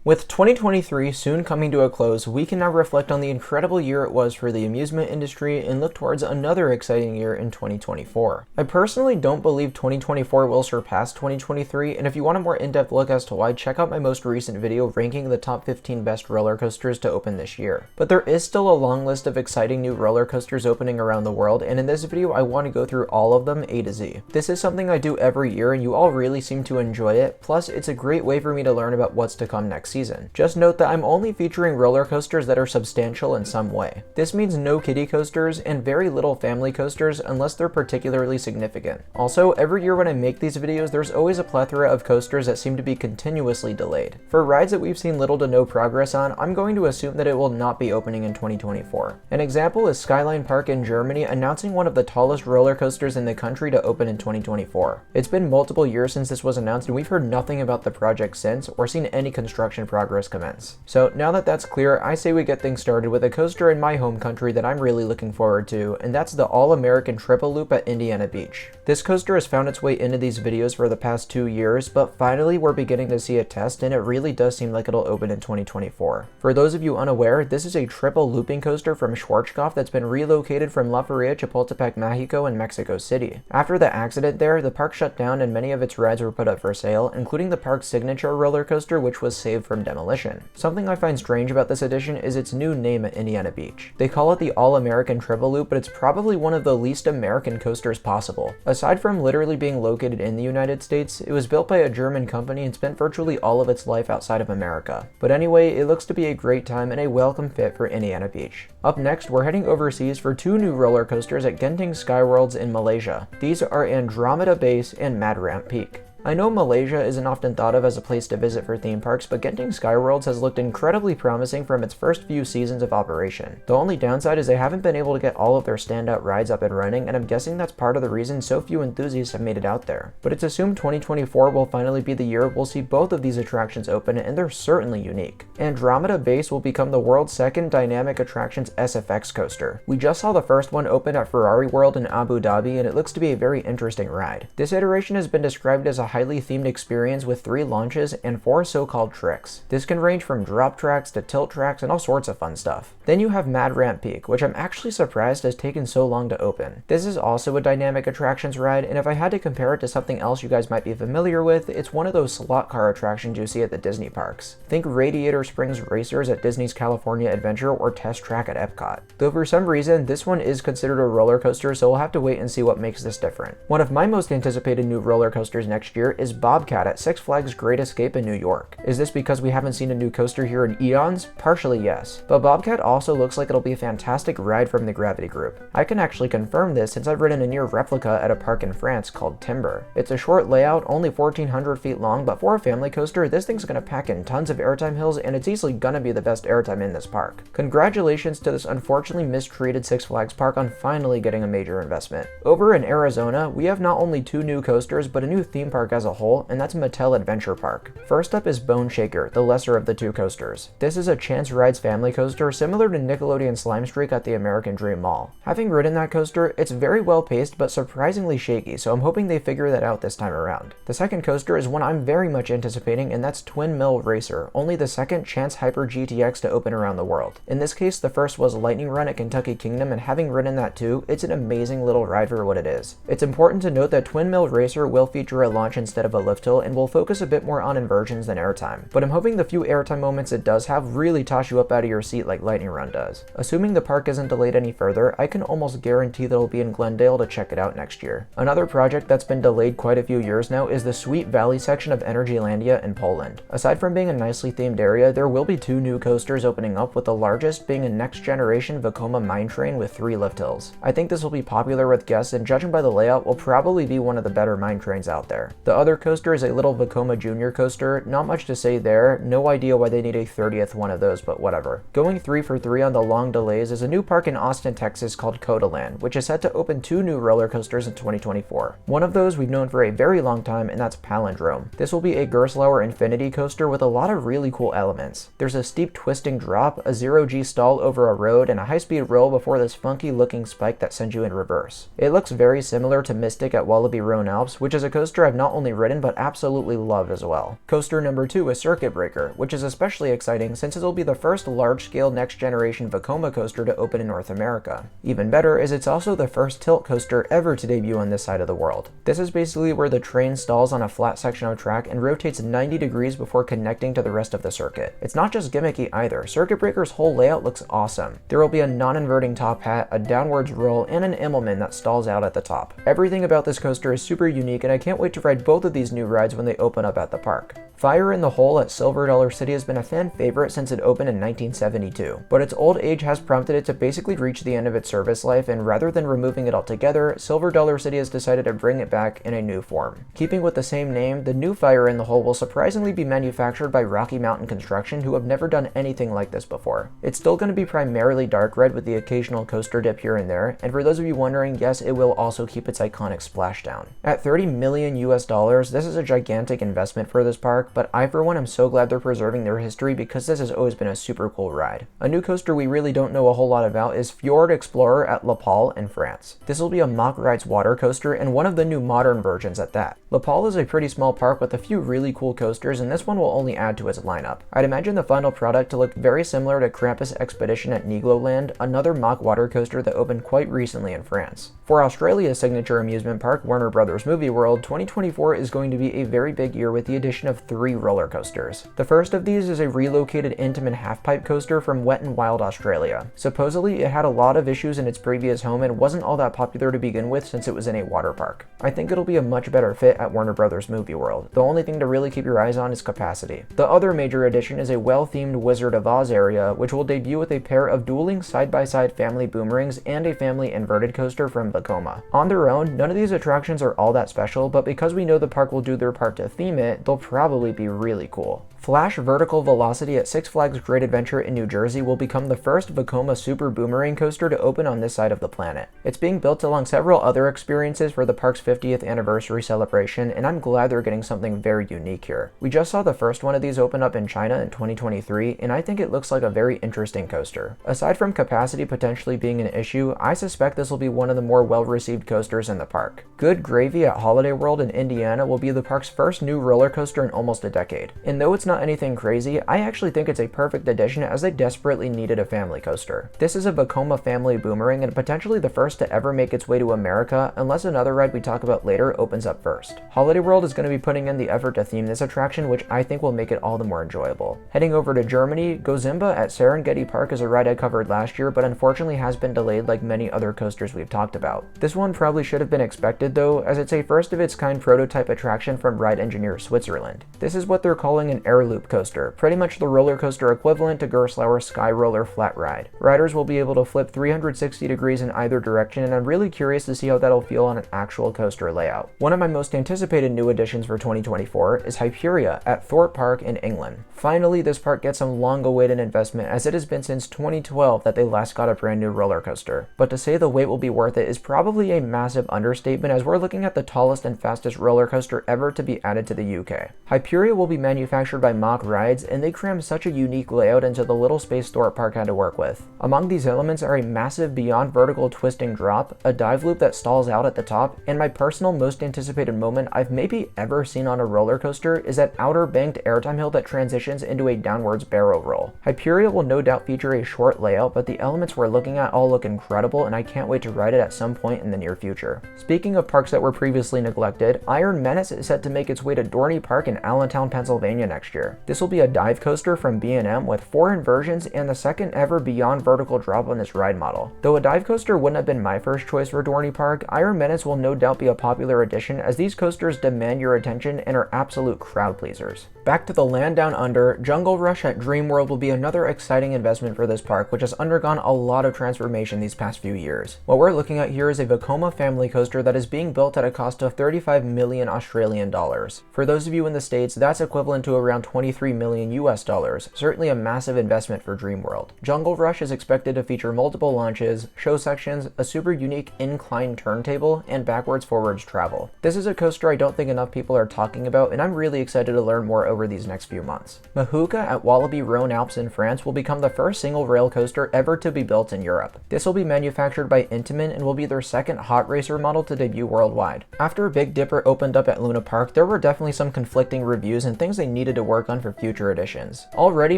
With 2023 soon coming to a close, we can now reflect on the incredible year it was for the amusement industry and look towards another exciting year in 2024. I personally don't believe 2024 will surpass 2023, and if you want a more in-depth look as to why, check out my most recent video ranking the top 15 best roller coasters to open this year. But there is still a long list of exciting new roller coasters opening around the world, and in this video I want to go through all of them A to Z. This is something I do every year and you all really seem to enjoy it, plus it's a great way for me to learn about what's to come next season. Just note that I'm only featuring roller coasters that are substantial in some way. This means no kiddie coasters and very little family coasters unless they're particularly significant. Also, every year when I make these videos, there's always a plethora of coasters that seem to be continuously delayed. For rides that we've seen little to no progress on, I'm going to assume that it will not be opening in 2024. An example is Skyline Park in Germany announcing one of the tallest roller coasters in the country to open in 2024. It's been multiple years since this was announced and we've heard nothing about the project since or seen any construction progress commence. So now that that's clear, I say we get things started with a coaster in my home country that I'm really looking forward to, and that's the All-American Triple Loop at Indiana Beach. This coaster has found its way into these videos for the past 2 years, but finally we're beginning to see a test and it really does seem like it'll open in 2024. For those of you unaware, this is a triple looping coaster from Schwarzkopf that's been relocated from La Feria Chapultepec, Mexico in Mexico City. After the accident there, the park shut down and many of its rides were put up for sale, including the park's signature roller coaster, which was saved from demolition. Something I find strange about this edition is its new name at Indiana Beach. They call it the All-American Triple Loop, but it's probably one of the least American coasters possible. Aside from literally being located in the United States, it was built by a German company and spent virtually all of its life outside of America. But anyway, it looks to be a great time and a welcome fit for Indiana Beach. Up next, we're heading overseas for 2 new roller coasters at Genting Skyworlds in Malaysia. These are Andromeda Base and Mad Ramp Peak. I know Malaysia isn't often thought of as a place to visit for theme parks, but Genting Skyworlds has looked incredibly promising from its first few seasons of operation. The only downside is they haven't been able to get all of their standout rides up and running, and I'm guessing that's part of the reason so few enthusiasts have made it out there. But it's assumed 2024 will finally be the year we'll see both of these attractions open, and they're certainly unique. Andromeda Base will become the world's second Dynamic Attractions SFX coaster. We just saw the first one open at Ferrari World in Abu Dhabi, and it looks to be a very interesting ride. This iteration has been described as a highly themed experience with 3 launches and 4 so-called tricks. This can range from drop tracks to tilt tracks and all sorts of fun stuff. Then you have Mad Ramp Peak, which I'm actually surprised has taken so long to open. This is also a dynamic attractions ride, and if I had to compare it to something else you guys might be familiar with, it's one of those slot car attractions you see at the Disney parks. Think Radiator Springs Racers at Disney's California Adventure or Test Track at Epcot. Though for some reason, this one is considered a roller coaster, so we'll have to wait and see what makes this different. One of my most anticipated new roller coasters next year is Bobcat at Six Flags Great Escape in New York. Is this because we haven't seen a new coaster here in eons? Partially yes, but Bobcat also looks like it'll be a fantastic ride from the Gravity Group. I can actually confirm this since I've ridden a near replica at a park in France called Timber. It's a short layout, only 1,400 feet long, but for a family coaster, this thing's gonna pack in tons of airtime hills and it's easily gonna be the best airtime in this park. Congratulations to this unfortunately mistreated Six Flags park on finally getting a major investment. Over in Arizona, we have not only 2 new coasters, but a new theme park as a whole, and that's Mattel Adventure Park. First up is Bone Shaker, the lesser of the 2 coasters. This is a Chance Rides family coaster similar to Nickelodeon Slime Streak at the American Dream Mall. Having ridden that coaster, it's very well paced but surprisingly shaky, so I'm hoping they figure that out this time around. The second coaster is one I'm very much anticipating, and that's Twin Mill Racer, only the second Chance Hyper GTX to open around the world. In this case, the first was Lightning Run at Kentucky Kingdom, and having ridden that too, it's an amazing little ride for what it is. It's important to note that Twin Mill Racer will feature a launch instead of a lift hill and will focus a bit more on inversions than airtime, but I'm hoping the few airtime moments it does have really toss you up out of your seat like Lightning Run does. Assuming the park isn't delayed any further, I can almost guarantee that it'll be in Glendale to check it out next year. Another project that's been delayed quite a few years now is the Sweet Valley section of Energylandia in Poland. Aside from being a nicely themed area, there will be 2 new coasters opening up, with the largest being a next generation Vekoma mine train with 3 lift hills. I think this will be popular with guests, and judging by the layout, will probably be one of the better mine trains out there. The other coaster is a little Vekoma Junior coaster, not much to say there, no idea why they need a 30th one of those, but whatever. Going 3 for 3 on the long delays is a new park in Austin, Texas called Codaland, which is set to open 2 new roller coasters in 2024. One of those we've known for a very long time, and that's Palindrome. This will be a Gerstlauer Infinity coaster with a lot of really cool elements. There's a steep twisting drop, a 0G stall over a road, and a high-speed roll before this funky looking spike that sends you in reverse. It looks very similar to Mystic at Wallaby Roan Alps, which is a coaster I've not only only ridden but absolutely loved as well. Coaster number 2 is Circuit Breaker, which is especially exciting since it'll be the first large-scale next-generation Vekoma coaster to open in North America. Even better is it's also the first tilt coaster ever to debut on this side of the world. This is basically where the train stalls on a flat section of track and rotates 90 degrees before connecting to the rest of the circuit. It's not just gimmicky either. Circuit Breaker's whole layout looks awesome. There will be a non-inverting top hat, a downwards roll, and an Immelman that stalls out at the top. Everything about this coaster is super unique, and I can't wait to ride both of these new rides when they open up at the park. Fire in the Hole at Silver Dollar City has been a fan favorite since it opened in 1972, but its old age has prompted it to basically reach the end of its service life, and rather than removing it altogether, Silver Dollar City has decided to bring it back in a new form. Keeping with the same name, the new Fire in the Hole will surprisingly be manufactured by Rocky Mountain Construction, who have never done anything like this before. It's still going to be primarily dark red with the occasional coaster dip here and there, and for those of you wondering, yes, it will also keep its iconic splashdown. At $30 million US, this is a gigantic investment for this park, but I for one am so glad they're preserving their history because this has always been a super cool ride. A new coaster we really don't know a whole lot about is Fjord Explorer at La Paule in France. This will be a Mock Rides water coaster and one of the new modern versions at that. La Paule is a pretty small park with a few really cool coasters, and this one will only add to its lineup. I'd imagine the final product to look very similar to Krampus Expedition at Nigloland, another mock water coaster that opened quite recently in France. For Australia's signature amusement park, Warner Bros. Movie World, 2024 is going to be a very big year with the addition of 3 roller coasters. The first of these is a relocated Intamin half-pipe coaster from Wet n Wild Australia. Supposedly, it had a lot of issues in its previous home and wasn't all that popular to begin with since it was in a water park. I think it'll be a much better fit at Warner Bros. Movie World. The only thing to really keep your eyes on is capacity. The other major addition is a well-themed Wizard of Oz area, which will debut with a pair of dueling side-by-side family boomerangs and a family inverted coaster from Vekoma. On their own, none of these attractions are all that special, but because we know the park will do their part to theme it, they'll probably be really cool. Flash Vertical Velocity at Six Flags Great Adventure in New Jersey will become the first Vekoma Super Boomerang coaster to open on this side of the planet. It's being built along several other experiences for the park's 50th anniversary celebration, and I'm glad they're getting something very unique here. We just saw the first one of these open up in China in 2023, and I think it looks like a very interesting coaster. Aside from capacity potentially being an issue, I suspect this will be one of the more well-received coasters in the park. Good Gravy at Holiday World in Indiana will be the park's first new roller coaster in almost a decade. And though it's not anything crazy, I actually think it's a perfect addition as they desperately needed a family coaster. This is a Vekoma family boomerang and potentially the first to ever make its way to America, unless another ride we talk about later opens up first. Holiday World is going to be putting in the effort to theme this attraction, which I think will make it all the more enjoyable. Heading over to Germany, Gozimba at Serengeti Park is a ride I covered last year, but unfortunately has been delayed like many other coasters we've talked about. This one probably should have been expected though, as it's a first of its kind prototype attraction from Ride Engineer Switzerland. This is what they're calling an air loop coaster, pretty much the roller coaster equivalent to Gerstlauer's Sky Roller flat ride. Riders will be able to flip 360 degrees in either direction, and I'm really curious to see how that'll feel on an actual coaster layout. One of my most anticipated new additions for 2024 is Hyperia at Thorpe Park in England. Finally, this park gets some long-awaited investment, as it has been since 2012 that they last got a brand new roller coaster. But to say the wait will be worth it is probably a massive understatement, as we're looking at the tallest and fastest roller coaster ever to be added to the UK. Hyperia will be manufactured by Mock Rides, and they cram such a unique layout into the little space Thorpe Park had to work with. Among these elements are a massive beyond vertical twisting drop, a dive loop that stalls out at the top, and my personal most anticipated moment I've maybe ever seen on a roller coaster is that outer banked airtime hill that transitions into a downwards barrel roll. Hyperia will no doubt feature a short layout, but the elements we're looking at all look incredible, and I can't wait to ride it at some point in the near future. Speaking of parks that were previously neglected, Iron Menace is set to make its way to Dorney Park in Allentown, Pennsylvania next year. This will be a dive coaster from B&M with 4 inversions and the second ever beyond vertical drop on this ride model. Though a dive coaster wouldn't have been my first choice for Dorney Park, Iron Menace will no doubt be a popular addition, as these coasters demand your attention and are absolute crowd pleasers. Back to the land down under, Jungle Rush at Dream World will be another exciting investment for this park, which has undergone a lot of transformation these past few years. What we're looking at here is a Vekoma family coaster that is being built at a cost of 35 million Australian dollars. For those of you in the States, that's equivalent to around 23 million US dollars, certainly a massive investment for Dream World. Jungle Rush is expected to feature multiple launches, show sections, a super unique incline turntable, and backwards forwards travel. This is a coaster I don't think enough people are talking about, and I'm really excited to learn more over these next few months. Mahuka at Walibi Rhône-Alpes in France will become the first single rail coaster ever to be built in Europe. This will be manufactured by Intamin and will be their second hot racer model to debut worldwide. After Big Dipper opened up at Luna Park, there were definitely some conflicting reviews and things they needed to work on for future editions. Already,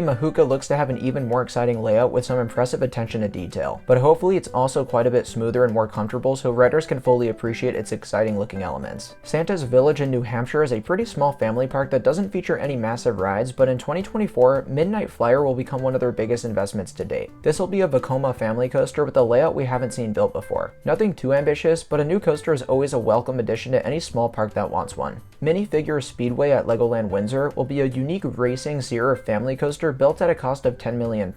Mahuka looks to have an even more exciting layout with some impressive attention to detail, but hopefully it's also quite a bit smoother and more comfortable so riders can fully appreciate its exciting looking elements. Santa's Village in New Hampshire is a pretty small family park that doesn't feature any massive rides, but in 2024, Midnight Flyer will become one of their biggest investments to date. This will be a Vekoma family coaster with a layout we haven't seen built before. Nothing too ambitious, but a new coaster is always a welcome addition to any small park that wants one. Minifigure Speedway at Legoland Windsor will be a unique racing Sierra family coaster built at a cost of £10 million.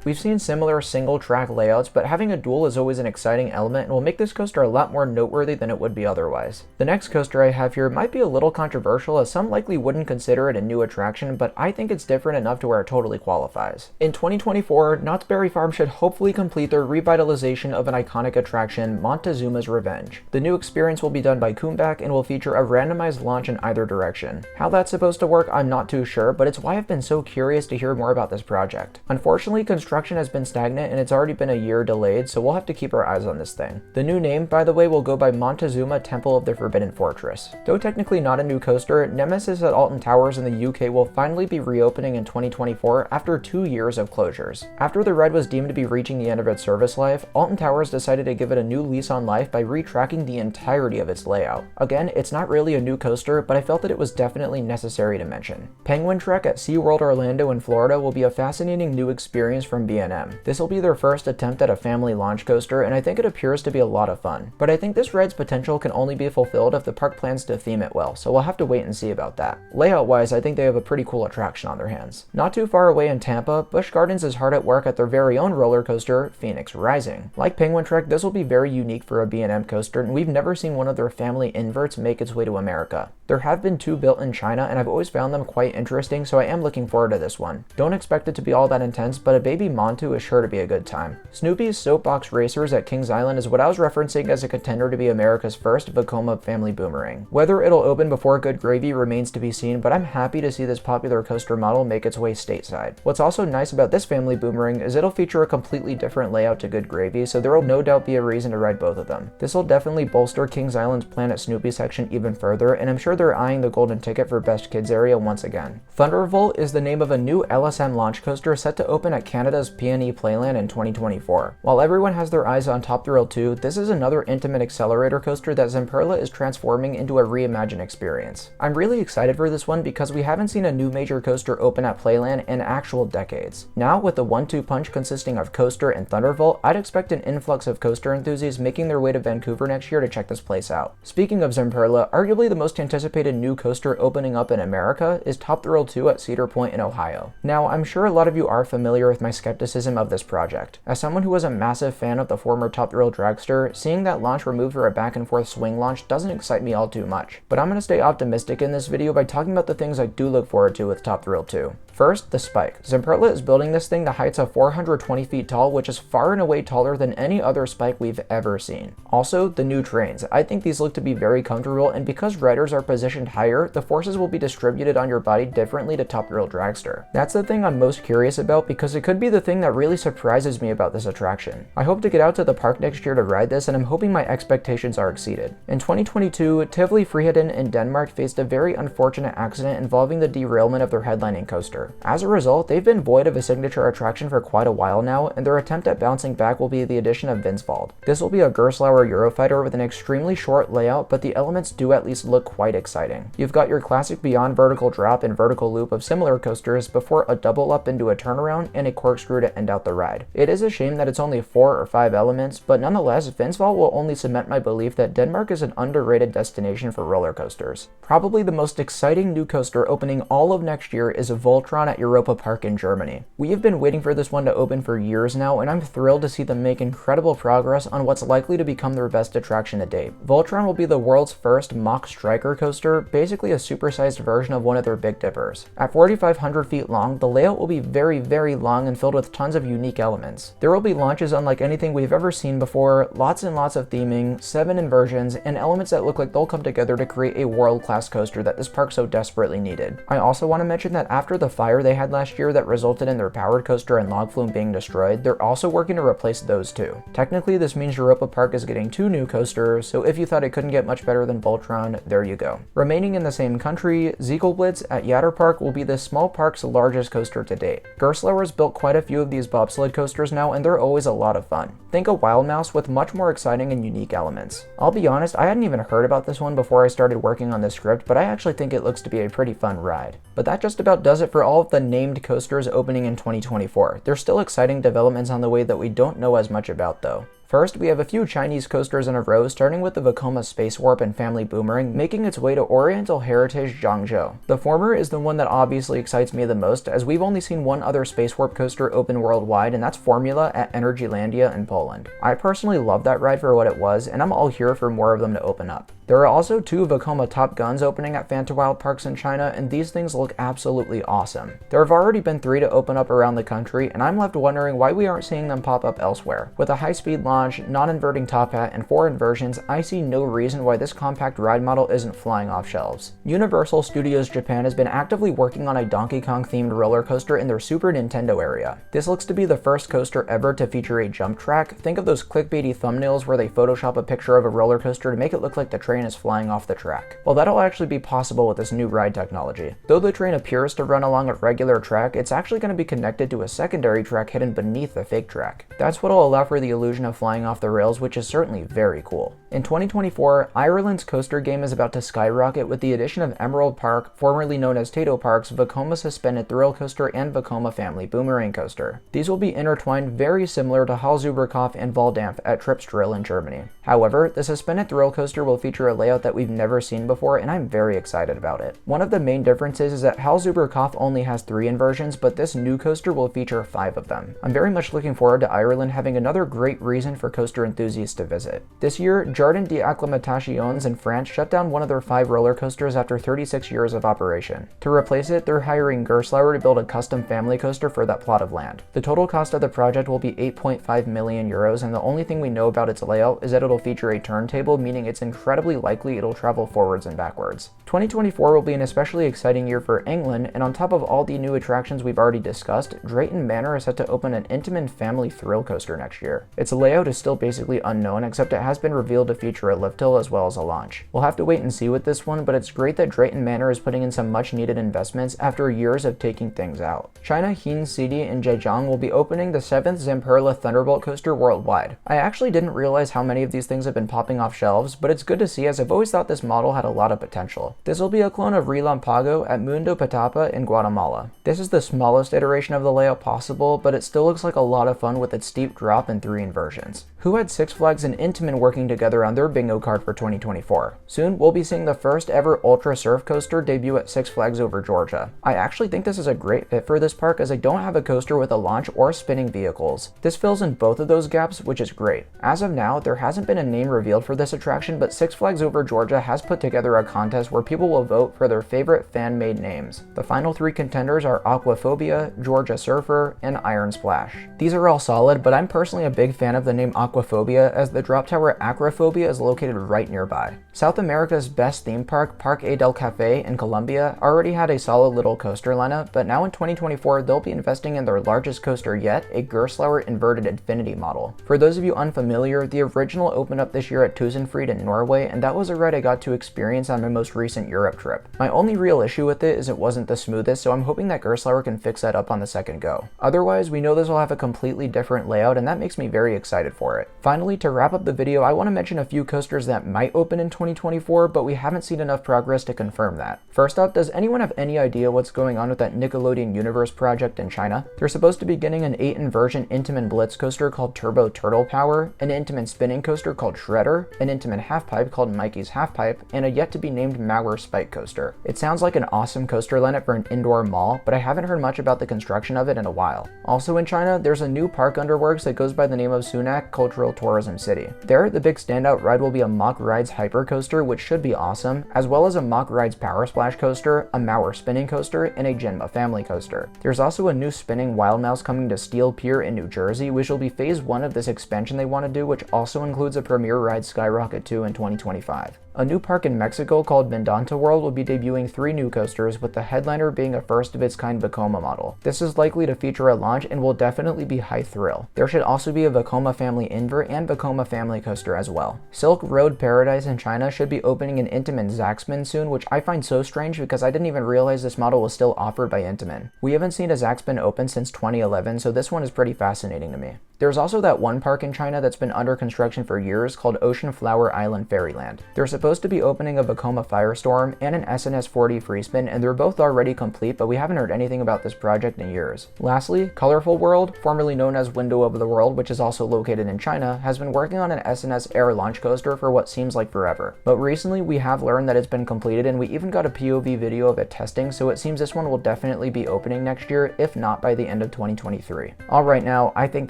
We've seen similar single-track layouts, but having a dual is always an exciting element and will make this coaster a lot more noteworthy than it would be otherwise. The next coaster I have here might be a little controversial, as some likely wouldn't consider it a new attraction, but I think it's different enough to where it totally qualifies. In 2024, Knott's Berry Farm should hopefully complete their revitalization of an iconic attraction, Montezuma's Revenge. The new experience will be done by Kumbak and will feature a randomized launch in either direction. How that's supposed to work, I'm not too sure, but it's why I've been so curious to hear more about this project. Unfortunately, construction has been stagnant and it's already been a year delayed, so we'll have to keep our eyes on this thing. The new name, by the way, will go by Montezuma Temple of the Forbidden Fortress. Though technically not a new coaster, Nemesis at Alton Towers in the UK will finally be reopening in 2024 after 2 years of closures. After the ride was deemed to be reaching the end of its service life, Alton Towers decided to give it a new lease on life by retracking the entirety of its layout. Again, it's not really a new coaster, but I felt that it was definitely necessary to mention. Penguin Trek at SeaWorld Orlando in Florida will be a fascinating new experience from B&M. This will be their first attempt at a family launch coaster, and I think it appears to be a lot of fun. But I think this ride's potential can only be fulfilled if the park plans to theme it well, so we'll have to wait and see about that. Layout-wise, I think they have a pretty cool attraction on their hands. Not too far away in Tampa, Busch Gardens is hard at work at their very own roller coaster, Phoenix Rising. Like Penguin Trek, this will be very unique for a B&M coaster, and we've never seen one of their family inverts make its way to America. There have been 2 built in China, and I've always found them quite interesting, so I am looking forward to this one. Don't expect it to be all that intense, but a baby Montu is sure to be a good time. Snoopy's Soapbox Racers at Kings Island is what I was referencing as a contender to be America's first Vekoma family boomerang. Whether it'll open before Good Gravy remains to be seen, but I'm happy to see this popular coaster model make its way stateside. What's also nice about this family boomerang is it'll feature a completely different layout to Good Gravy, so there will no doubt be a reason to ride both of them. This will definitely bolster Kings Island's Planet Snoopy section even further, and I'm sure they're eyeing the golden ticket for Best Kids area once again. Thunderbolt is the name of a new LSM launch coaster set to open at Canada's PNE Playland in 2024. While everyone has their eyes on Top Thrill 2, this is another intimate accelerator coaster that Zamperla is transforming into a reimagined experience. I'm really excited for this one because we haven't seen a new major coaster open at Playland in actual decades. Now, with the 1-2 punch consisting of Coaster and Thunderbolt, I'd expect an influx of coaster enthusiasts making their way to Vancouver next year to check this place out. Speaking of Zamperla, arguably the most anticipated new coaster opening up in America is Top Thrill 2 at Cedar Point in Ohio. Now, I'm sure a lot of you are familiar with my skepticism of this project. As someone who was a massive fan of the former Top Thrill dragster, seeing that launch removed for a back and forth swing launch doesn't excite me all too much. But I'm going to stay optimistic in this video by talking about the things I do look forward to with Top Thrill 2. First, the spike. Zamperla is building this thing to heights of 420 feet tall, which is far and away taller than any other spike we've ever seen. Also, the new trains. I think these look to be very comfortable, and because riders are positioned higher, the forces will be distributed on your body differently to Top Thrill dragster. That's the thing I'm most curious about because it could be the thing that really surprises me about this attraction. I hope to get out to the park next year to ride this, and I'm hoping my expectations are exceeded. In 2022, Tivoli Friheden in Denmark faced a very unfortunate accident involving the derailment of their headlining coaster. As a result, they've been void of a signature attraction for quite a while now, and their attempt at bouncing back will be the addition of Vindsvald. This will be a Gerstlauer Eurofighter with an extremely short layout, but the elements do at least look quite exciting. You've got your classic beyond vertical drop and vertical loop of similar coasters before a double up into a turnaround and a corkscrew to end out the ride. It is a shame that it's only 4 or 5 elements, but nonetheless, Vindsvald will only cement my belief that Denmark is an underrated destination for roller coasters. Probably the most exciting new coaster opening all of next year is Voltron at Europa-Park in Germany. We have been waiting for this one to open for years now, and I'm thrilled to see them make incredible progress on what's likely to become their best attraction to date. Voltron will be the world's first mock striker coaster coaster, basically a supersized version of one of their Big Dippers. At 4,500 feet long, the layout will be very, very long and filled with tons of unique elements. There will be launches unlike anything we've ever seen before, lots and lots of theming, 7 inversions, and elements that look like they'll come together to create a world-class coaster that this park so desperately needed. I also want to mention that after the fire they had last year that resulted in their powered coaster and log flume being destroyed, they're also working to replace those too. Technically, this means Europa-Park is getting 2 new coasters, so if you thought it couldn't get much better than Voltron, there you go. Remaining in the same country, Ziegelblitz at Park will be this small park's largest coaster to date. Gerstlauer's built quite a few of these bobsled coasters now, and they're always a lot of fun. Think a Wild Mouse with much more exciting and unique elements. I'll be honest, I hadn't even heard about this one before I started working on this script, but I actually think it looks to be a pretty fun ride. But that just about does it for all of the named coasters opening in 2024. There's still exciting developments on the way that we don't know as much about though. First, we have a few Chinese coasters in a row, starting with the Vekoma Space Warp and Family Boomerang, making its way to Oriental Heritage Zhangzhou. The former is the one that obviously excites me the most, as we've only seen one other Space Warp coaster open worldwide, and that's Formula at Energylandia in Poland. I personally love that ride for what it was, and I'm all here for more of them to open up. There are also 2 Vekoma Top Guns opening at Fantawild Parks in China, and these things look absolutely awesome. There have already been 3 to open up around the country, and I'm left wondering why we aren't seeing them pop up elsewhere. With a high-speed launch, non-inverting top hat, and 4 inversions, I see no reason why this compact ride model isn't flying off shelves. Universal Studios Japan has been actively working on a Donkey Kong-themed roller coaster in their Super Nintendo area. This looks to be the first coaster ever to feature a jump track. Think of those clickbaity thumbnails where they Photoshop a picture of a roller coaster to make it look like the train is flying off the track. Well, that'll actually be possible with this new ride technology. Though the train appears to run along a regular track, it's actually going to be connected to a secondary track hidden beneath the fake track. That's what'll allow for the illusion of flying off the rails, which is certainly very cool. In 2024, Ireland's coaster game is about to skyrocket with the addition of Emerald Park, formerly known as Tato Park's Vekoma Suspended Thrill Coaster and Vekoma Family Boomerang Coaster. These will be intertwined very similar to Hallzuberkopf and Waldampf at Tripsdrill in Germany. However, the Suspended Thrill Coaster will feature a layout that we've never seen before, and I'm very excited about it. One of the main differences is that Hallzuberkopf only has 3 inversions, but this new coaster will feature 5 of them. I'm very much looking forward to Ireland having another great reason for coaster enthusiasts to visit. This year, Jardin d'Acclimatations in France shut down one of their 5 roller coasters after 36 years of operation. To replace it, they're hiring Gerstlauer to build a custom family coaster for that plot of land. The total cost of the project will be 8.5 million euros, and the only thing we know about its layout is that it'll feature a turntable, meaning it's incredibly likely it'll travel forwards and backwards. 2024 will be an especially exciting year for England, and on top of all the new attractions we've already discussed, Drayton Manor is set to open an Intamin family thrill coaster next year. Its layout is still basically unknown, except it has been revealed to feature a lift hill as well as a launch. We'll have to wait and see with this one, but it's great that Drayton Manor is putting in some much needed investments after years of taking things out. China Heen City in Zhejiang will be opening the 7th Zamperla Thunderbolt coaster worldwide. I actually didn't realize how many of these things have been popping off shelves, but it's good to see, as I've always thought this model had a lot of potential. This will be a clone of Relampago at Mundo Patapa in Guatemala. This is the smallest iteration of the layout possible, but it still looks like a lot of fun with its steep drop and 3 inversions. Who had Six Flags and Intamin working together on their bingo card for 2024? Soon, we'll be seeing the first ever Ultra Surf coaster debut at Six Flags over Georgia. I actually think this is a great fit for this park, as I don't have a coaster with a launch or spinning vehicles. This fills in both of those gaps, which is great. As of now, there hasn't been a name revealed for this attraction, but Six Flags over Georgia has put together a contest where people will vote for their favorite fan-made names. The final 3 contenders are Aquaphobia, Georgia Surfer, and Iron Splash. These are all solid, but I'm personally a big fan of the name Aquaphobia, as the drop tower Acrophobia is located right nearby. South America's best theme park, Parque del Café in Colombia, already had a solid little coaster lineup, but now in 2024 they'll be investing in their largest coaster yet, a Gerstlauer inverted infinity model. For those of you unfamiliar, the original opened up this year at Tusenfryd in Norway, and that was a ride I got to experience on my most recent Europe trip. My only real issue with it is it wasn't the smoothest, so I'm hoping that Gerstlauer can fix that up on the second go. Otherwise, we know this will have a completely different layout, and that makes me very excited for it. Finally, to wrap up the video, I want to mention a few coasters that might open in 2024, but we haven't seen enough progress to confirm that. First up, does anyone have any idea what's going on with that Nickelodeon Universe project in China? They're supposed to be getting an 8-inversion Intamin Blitz coaster called Turbo Turtle Power, an Intamin spinning coaster called Shredder, an Intamin half-pipe called called Mikey's Half Pipe, and a yet-to-be-named Mauer Spike coaster. It sounds like an awesome coaster lineup for an indoor mall, but I haven't heard much about the construction of it in a while. Also in China, there's a new park under works that goes by the name of Sunac Cultural Tourism City. There, the big standout ride will be a Mach Rides Hyper Coaster, which should be awesome, as well as a Mach Rides Power Splash Coaster, a Mauer Spinning Coaster, and a Genma Family Coaster. There's also a new spinning Wild Mouse coming to Steel Pier in New Jersey, which will be phase 1 of this expansion they want to do, which also includes a premiere ride Skyrocket 2 in 2025. A new park in Mexico called Mendanta World will be debuting 3 new coasters, with the headliner being a first-of-its-kind Vekoma model. This is likely to feature at launch and will definitely be high thrill. There should also be a Vekoma Family Invert and Vekoma Family Coaster as well. Silk Road Paradise in China should be opening in Intamin Zaxman soon, which I find so strange because I didn't even realize this model was still offered by Intamin. We haven't seen a Zaxman open since 2011, so this one is pretty fascinating to me. There's also that one park in China that's been under construction for years called Ocean Flower Island Fairyland. They're supposed to be opening a Vekoma Firestorm and an SNS 4D free spin, and they're both already complete, but we haven't heard anything about this project in years. Lastly, Colorful World, formerly known as Window of the World, which is also located in China, has been working on an SNS Air launch coaster for what seems like forever. But recently we have learned that it's been completed, and we even got a POV video of it testing, so it seems this one will definitely be opening next year, if not by the end of 2023. Alright, now, I think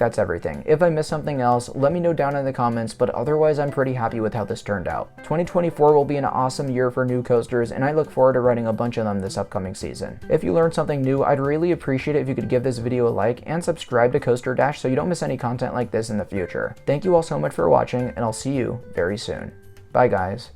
that's everything. If I missed something else, let me know down in the comments, but otherwise I'm pretty happy with how this turned out. 2024 will be an awesome year for new coasters, and I look forward to riding a bunch of them this upcoming season. If you learned something new, I'd really appreciate it if you could give this video a like and subscribe to Coaster Dash so you don't miss any content like this in the future. Thank you all so much for watching, and I'll see you very soon. Bye guys.